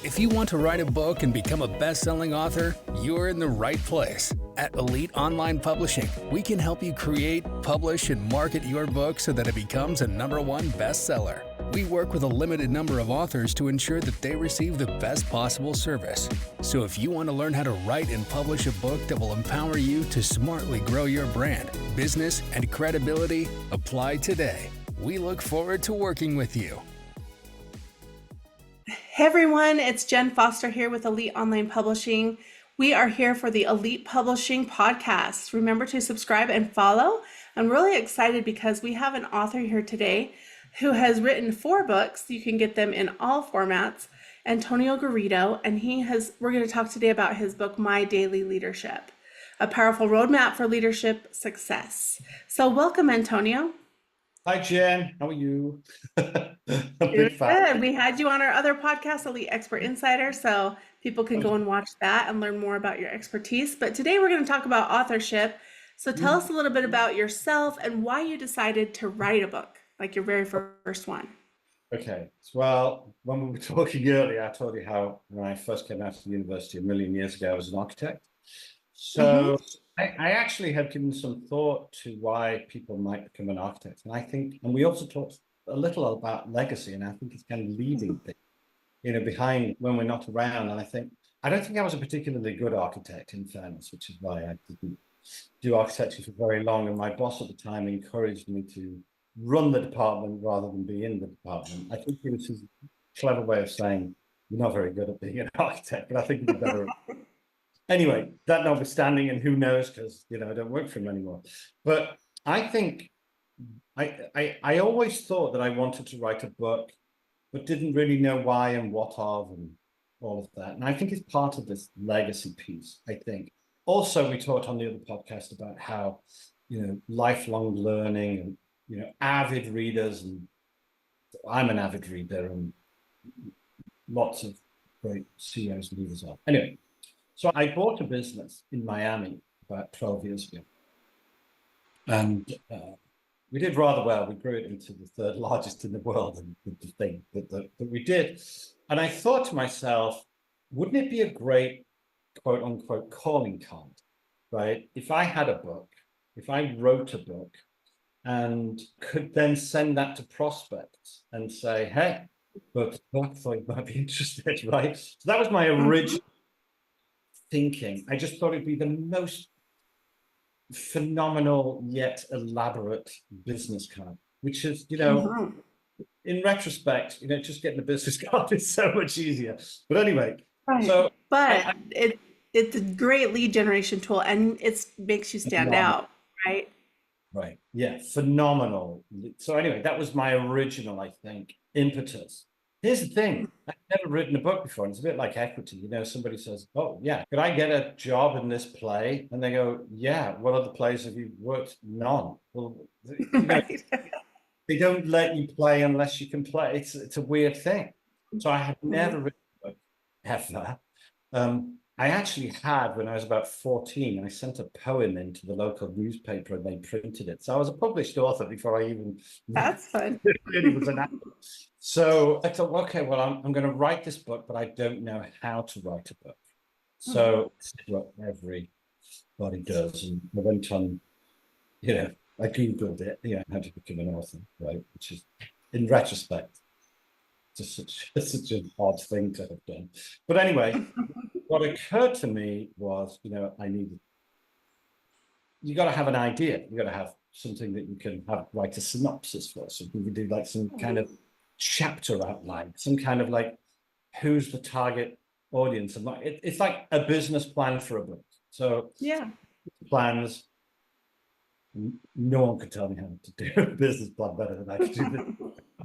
If you want to write a book and become a best-selling author, you're in the right place. At Elite Online Publishing, we can help you create, publish, and market your book so that it becomes a #1 bestseller. We work with a limited number of authors to ensure that they receive the best possible service. So if you want to learn how to write and publish a book that will empower you to smartly grow your brand, business, and credibility, apply today. We look forward to working with you. Hey everyone, it's Jen Foster here with Elite Online Publishing. We are here for the Elite Publishing Podcast. Remember to subscribe and follow. I'm really excited because we have an author here today who has written 4 books. You can get them in all formats. Antonio Garrido, and we're going to talk today about his book, My Daily Leadership, a powerful roadmap for leadership success. So welcome, Antonio. Hi, Jen. How are you? Good. We had you on our other podcast, Elite Expert Insider, so people can go and watch that and learn more about your expertise. But today we're going to talk about authorship. So tell us a little bit about yourself and why you decided to write a book, like your very first one. Okay. Well, when we were talking earlier, I told you how when I first came out of the university a million years ago, I was an architect. So I actually have given some thought to why people might become an architect. And I think, and we also talked a little about legacy, and I think it's kind of leaving things, behind when we're not around. And I don't think I was a particularly good architect, in fairness, which is why I didn't do architecture for very long. And my boss at the time encouraged me to run the department rather than be in the department. I think it was his clever way of saying, you're not very good at being an architect, but I think you're better. Anyway, that notwithstanding, and who knows, because I don't work for him anymore. But I think I always thought that I wanted to write a book, but didn't really know why and what of and all of that. And I think it's part of this legacy piece, I think. Also, we talked on the other podcast about how, lifelong learning and, avid readers, and I'm an avid reader, and lots of great CEOs and leaders are. Anyway. So I bought a business in Miami about 12 years ago, and we did rather well. We grew it into the 3rd largest in the world, and the thing that we did. And I thought to myself, wouldn't it be a great quote unquote calling card, right? If I had a book, if I wrote a book and could then send that to prospects and say, hey, but I thought you might be interested, right? So that was my original thinking. I just thought it'd be the most phenomenal yet elaborate business card, which is, in retrospect, just getting a business card is so much easier. But anyway, right. It's a great lead generation tool, and it makes you stand out, right? Right. Yeah. Phenomenal. So anyway, that was my original, I think, impetus. Here's the thing. I've never written a book before. And it's a bit like equity. Somebody says, oh, yeah, could I get a job in this play? And they go, yeah, what other plays have you worked? None. Well, right. They don't let you play unless you can play. It's a weird thing. So I had never written a book, ever. I actually had, when I was about 14, I sent a poem into the local newspaper and they printed it. So I was a published author before I even... That's fun. really was an actor. So I thought, okay, well, I'm going to write this book, but I don't know how to write a book. So this is what everybody does. And I went on, I Googled it, how to become an author, right? Which is, in retrospect, just such an odd thing to have done. But anyway, what occurred to me was, you got to have an idea. You got to have something that you can write a synopsis for. So we could do like some kind of chapter outline, some kind of like, who's the target audience? And it's like a business plan for a book. So plans, no one could tell me how to do a business plan better than I could do this. I've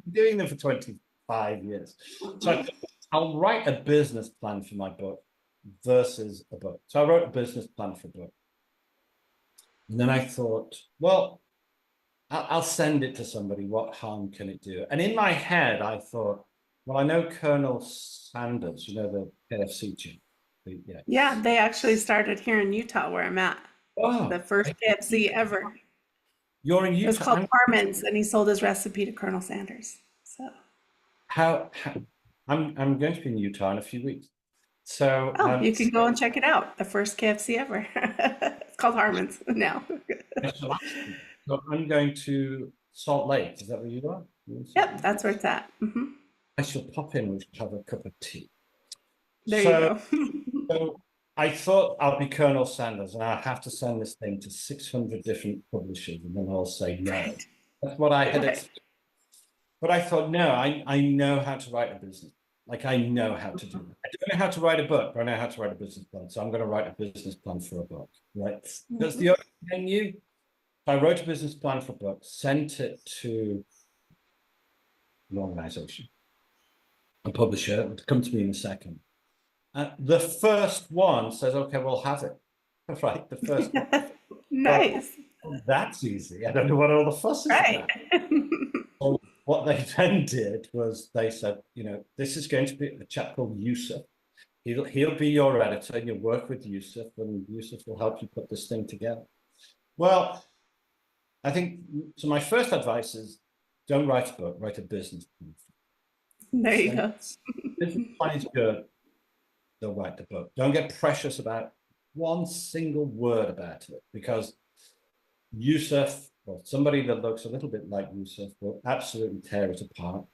been doing them for 25 years. So I'll write a business plan for my book versus a book. So I wrote a business plan for a book. And then I thought, well, I'll send it to somebody. What harm can it do? And in my head, I thought, well, I know Colonel Sanders, the KFC chief. Yeah, they actually started here in Utah where I'm at. Oh, the first KFC ever. You're in Utah. It was called Carmen's, and he sold his recipe to Colonel Sanders. So how I'm going to be in Utah in a few weeks. So Oh, you can go and check it out. The first KFC ever. It's called Harmon's now. so I'm going to Salt Lake. Is that where you are? You're in Salt Yep, Lake? that's where it's at. I shall pop in. We should have a cup of tea. There you So, go. so I thought I'll be Colonel Sanders and I'll have to send this thing to 600 different publishers and then I'll say no. That's what I had Right. expected. But I thought, no, I know how to write a business. Like I know how to do it. I don't know how to write a book, but I know how to write a business plan. So I'm going to write a business plan for a book, right? That's the only thing I knew. I wrote a business plan for a book, sent it to an organization, a publisher, it would come to me in a second. The first one says, okay, we'll have it. Right, the first one. Nice. Oh, that's easy. I don't know what all the fuss is Right. about. So what they then did was they said, this is going to be a chap called Yusuf. He'll be your editor and you'll work with Yusuf and Yusuf will help you put this thing together. Well, I think, so my first advice is don't write a book, write a business plan. There you go. Business plan is good, they'll write the book. Don't get precious about one single word about it because Yusuf, or somebody that looks a little bit like Yusuf, will absolutely tear it apart.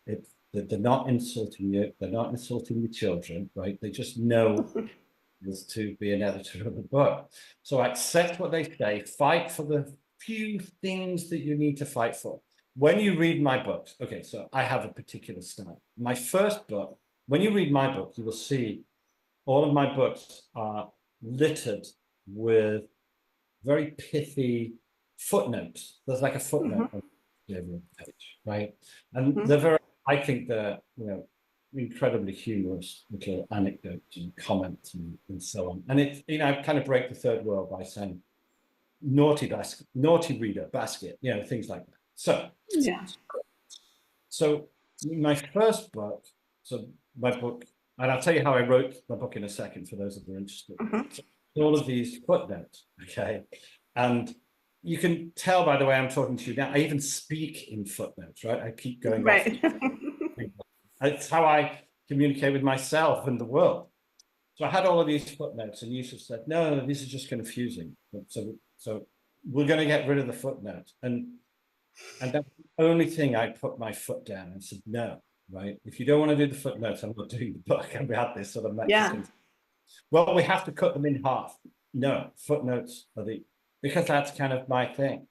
They're not insulting you, they're not insulting the children, right? They just know is to be an editor of a book. So accept what they say, fight for the few things that you need to fight for. When you read my books, okay, so I have a particular style. My first book, when you read my book, you will see all of my books are littered with very pithy footnotes. There's like a footnote on every page, right? And they're very, I think they're, incredibly humorous little anecdotes and comments and so on. And it's, I kind of break the third wall by saying naughty reader basket, things like that. So my first book, my book, and I'll tell you how I wrote my book in a second for those that are interested. So all of these footnotes, okay? And you can tell by the way I'm talking to you now, I even speak in footnotes, right? I keep going Right. off. It's how I communicate with myself and the world. So I had all of these footnotes and Yusuf said, no, this is just confusing. So we're going to get rid of the footnotes. And that's the only thing I put my foot down and said, no, right? If you don't want to do the footnotes, I'm not doing the book. And we had this sort of Mexican. Well, we have to cut them in half. No, footnotes are because that's kind of my thing.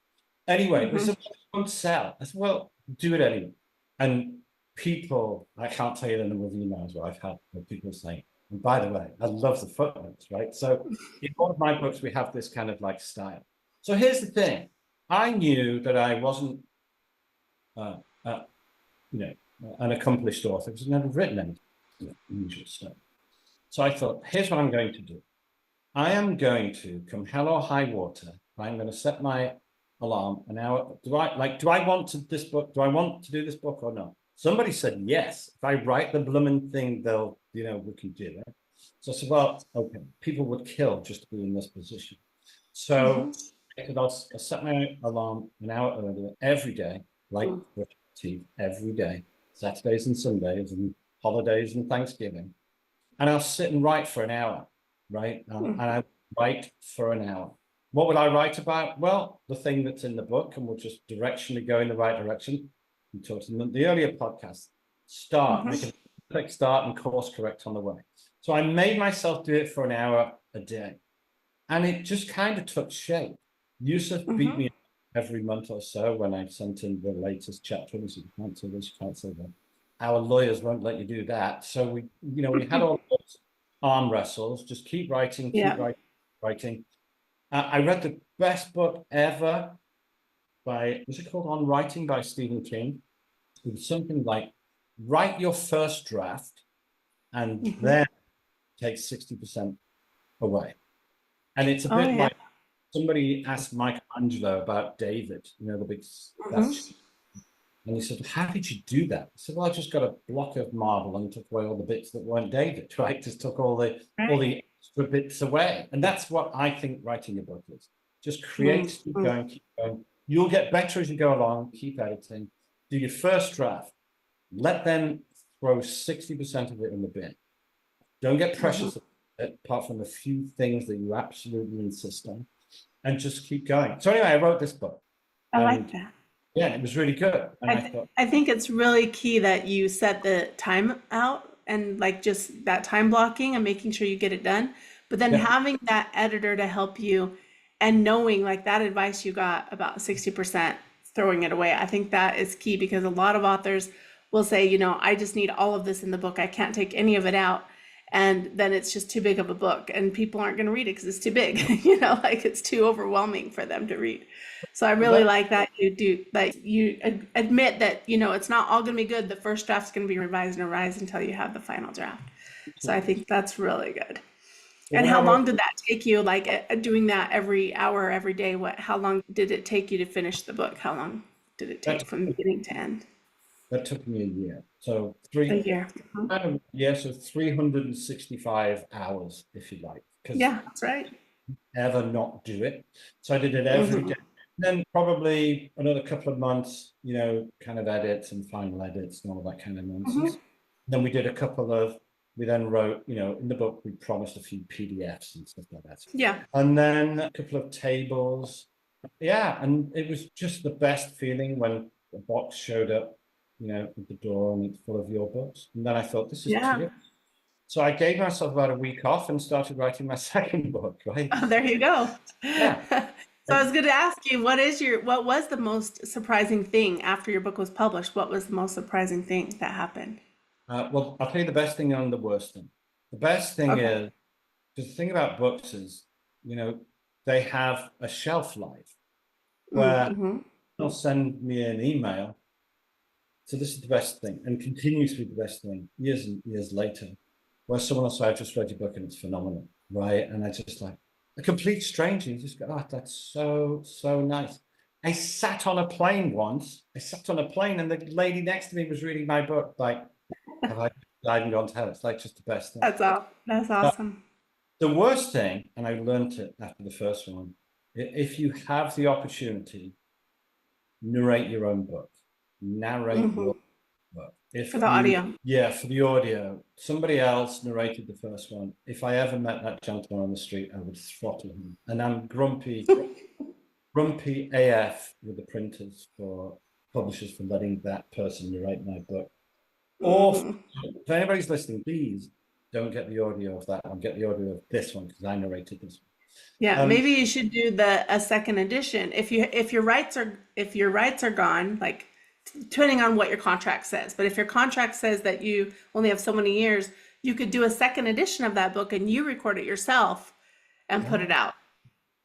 Anyway, this won't sell. I said, well, do it anyway. And people, I can't tell you the number of emails where I've had people saying, and by the way, I love the footnotes, right? So in one of my books, we have this kind of like style. So here's the thing. I knew that I wasn't, an accomplished author because I've never written any unusual stuff. So I thought, here's what I'm going to do. I am going to, come hell or high water, I'm going to set my alarm an hour. Do I want to this book? Do I want to do this book or not? Somebody said, yes, if I write the blooming thing, they'll, we can do it. So I said, well, okay, people would kill just to be in this position. So I'll set my alarm an hour earlier every day, like every day, Saturdays and Sundays and holidays and Thanksgiving. And I'll sit and write for an hour, right? And I write for an hour. What would I write about? Well, the thing that's in the book, and we'll just directionally go in the right direction. We talked in the earlier podcast, make a quick start and course correct on the way. So I made myself do it for an hour a day. And it just kind of took shape. Yusuf beat me every month or so when I sent in the latest chapter. He said, you can't say this, you can't say that. Our lawyers won't let you do that. So we had all those arm wrestles, just keep writing, writing. I read the best book ever was it called On Writing by Stephen King? It was something like, write your first draft and then take 60% away. And it's a bit like somebody asked Michelangelo about David, the big statue. And he said, how did you do that? I said, well, I just got a block of marble and took away all the bits that weren't David, right? Just took all the extra bits away. And that's what I think writing a book is. Just create, keep going. You'll get better as you go along, keep editing. Do your first draft. Let them throw 60% of it in the bin. Don't get precious apart from a few things that you absolutely insist on, and just keep going. So anyway, I wrote this book. I like that. Yeah, it was really good. And I thought, I think it's really key that you set the time out and like just that time blocking and making sure you get it done. But then yeah, having that editor to help you and knowing like that advice you got about 60% throwing it away. I think that is key because a lot of authors will say, I just need all of this in the book. I can't take any of it out. And then it's just too big of a book and people aren't going to read it because it's too big, like it's too overwhelming for them to read. So I really that, like that you admit that, it's not all going to be good. The first draft's going to be revised and revised until you have the final draft. So I think that's really good. And when I how long wrote, did that take you? Like doing that every hour, every day? How long did it take you to finish the book? How long did it take that, from beginning to end? that took me a year. So A year. yeah, so 365 hours, if you like, because Yeah, that's right. ever not do it. So I did it every Hmm. day. Then probably another couple of months, kind of edits and final edits and all that kind of nonsense. Hmm. Then we then wrote, in the book, we promised a few PDFs and stuff like that. Yeah. And then a couple of tables. Yeah, and it was just the best feeling when a box showed up, at the door and it's full of your books. And then I thought, this is Yeah. terrific. So I gave myself about a week off and started writing my second book, right? Oh, there you go. Yeah. So I was going to ask you, what was the most surprising thing after your book was published? What was the most surprising thing that happened? Well, I'll tell you the best thing and the worst thing. The best thing Okay. is, because the thing about books is, they have a shelf life where Mm-hmm. they'll send me an email. So this is the best thing and continues to be the best thing years and years later, where someone will say, I just read your book and it's phenomenal, right? And I just like, a complete stranger, you just go, oh, that's so, so nice. I sat on a plane once. I sat on a plane and the lady next to me was reading my book. Like, have I died and gone to hell? It's like just the best thing. That's But awesome. the worst thing, and I learned it after the first one, if you have the opportunity, narrate your own book, narrate Hmm. your book. For If the you, audio. yeah, for the audio, somebody else narrated the first one. If I ever met that gentleman on the street, I would throttle him. And I'm grumpy AF with the printers for publishers for letting that person narrate my book. Or Hmm. if anybody's listening, please don't get the audio of that one. Get the audio of this one because I narrated this Yeah, one. maybe you should do the a second edition. If your rights are gone, like depending on what your contract says. But if your contract says that you only have so many years, you could do a second edition of that book and you record it yourself and put it Oh, out.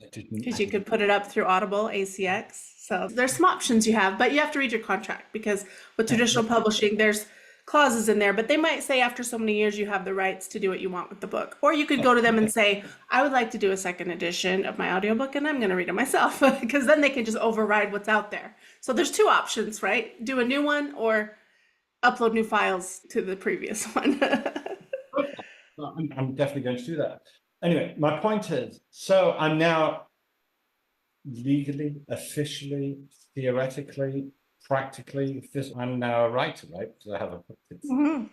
I didn't. Because you could put it up through Audible, ACX. So there's some options you have, but you have to read your contract because with traditional publishing, there's clauses in there, but they might say after so many years you have the rights to do what you want with the book. Or you could go to them and say, I would like to do a second edition of my audiobook and I'm going to read it myself because then they can just override what's out there. So there's two options, right? Do a new one or upload new files to the previous one. I'm definitely going to do that. Anyway, my point is, so I'm now legally, officially, theoretically, practically, I'm now a writer, right? Because I have a book. Mhm.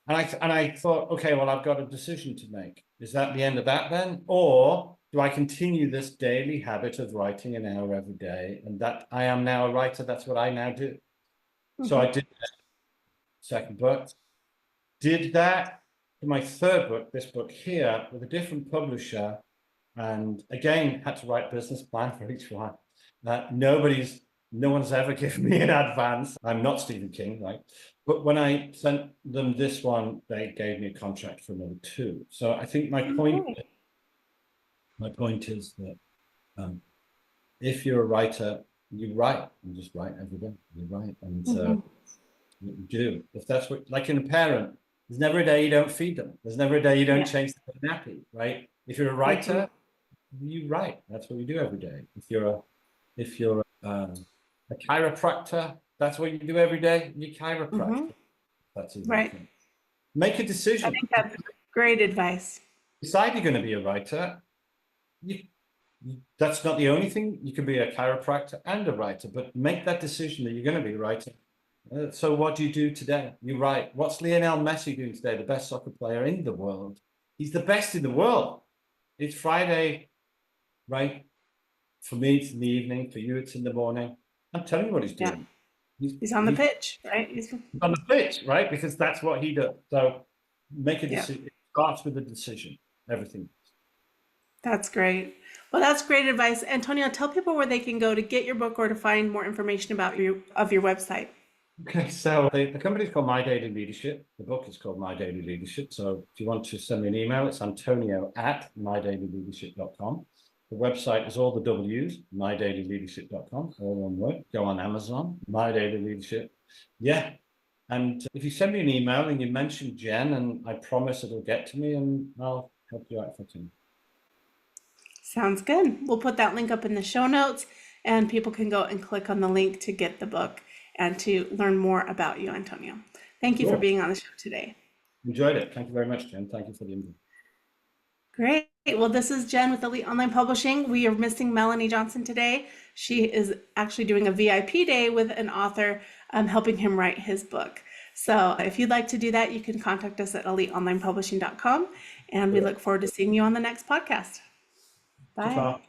And I thought, okay, well, I've got a decision to make. Is that the end of that then? Or do I continue this daily habit of writing an hour every day? And that I am now a writer, that's what I now do. So I Mhm. did that second book, did that for my third book, this book here, with a different publisher. And again, had to write business plan for each one. No one's ever given me an advance. I'm not Stephen King, right? But when I sent them this one, they gave me a contract for another two. So I think Okay. my point is that if you're a writer, you write. You just write every day. You write, and Mhm. you do. If that's what, like in a parent, there's never a day you don't feed them. There's never a day you don't Yeah. change the nappy, right? If you're a Mhm. writer, you write. That's what you do every day. If you're a chiropractor, that's what you do every day. You chiropractor. Mhm. That's even Right. thing. Make a I decision. think that's great advice. Decide you're going to be a writer. You, that's not the only thing. You can be a chiropractor and a writer, but make that decision that you're going to be a writer So what do you do today? You're right. What's Lionel Messi doing today? The best soccer player in the world. He's the best in the world. It's Friday, right? For me, it's in the evening. For you, it's in the morning. I'm telling you what he's Yeah. doing. He's on the pitch, right? He's on the pitch, right? Because that's what he does. So make a decision. Yeah. It starts with a decision. Everything. That's great. Well, that's great advice. Antonio, tell people where they can go to get your book or to find more information about your website. Okay, so the company's called My Daily Leadership. The book is called My Daily Leadership. So if you want to send me an email, it's antonio@mydailyleadership.com. The website is all the W's, mydailyleadership.com, all one word. Go on Amazon, My Daily Leadership. Yeah. And if you send me an email and you mention Jen, and I promise it'll get to me and I'll help you out if I can. Sounds good. We'll put that link up in the show notes and people can go and click on the link to get the book and to learn more about you, Antonio. Thank you for being on the show today. Enjoyed it. Thank you very much, Jen. Thank you for the invite. Great. Well, this is Jen with Elite Online Publishing. We are missing Melanie Johnson today. She is actually doing a VIP day with an author, helping him write his book. So if you'd like to do that, you can contact us at eliteonlinepublishing.com. And we look forward to seeing you on the next podcast. Bye.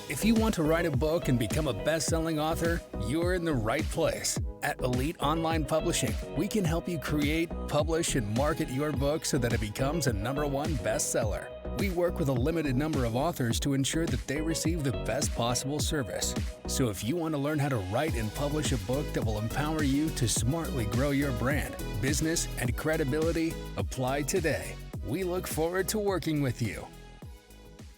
If you want to write a book and become a best-selling author, you're in the right place. At Elite Online Publishing, we can help you create, publish, and market your book so that it becomes a #1 bestseller. We work with a limited number of authors to ensure that they receive the best possible service. So if you want to learn how to write and publish a book that will empower you to smartly grow your brand, business, and credibility, apply today. We look forward to working with you.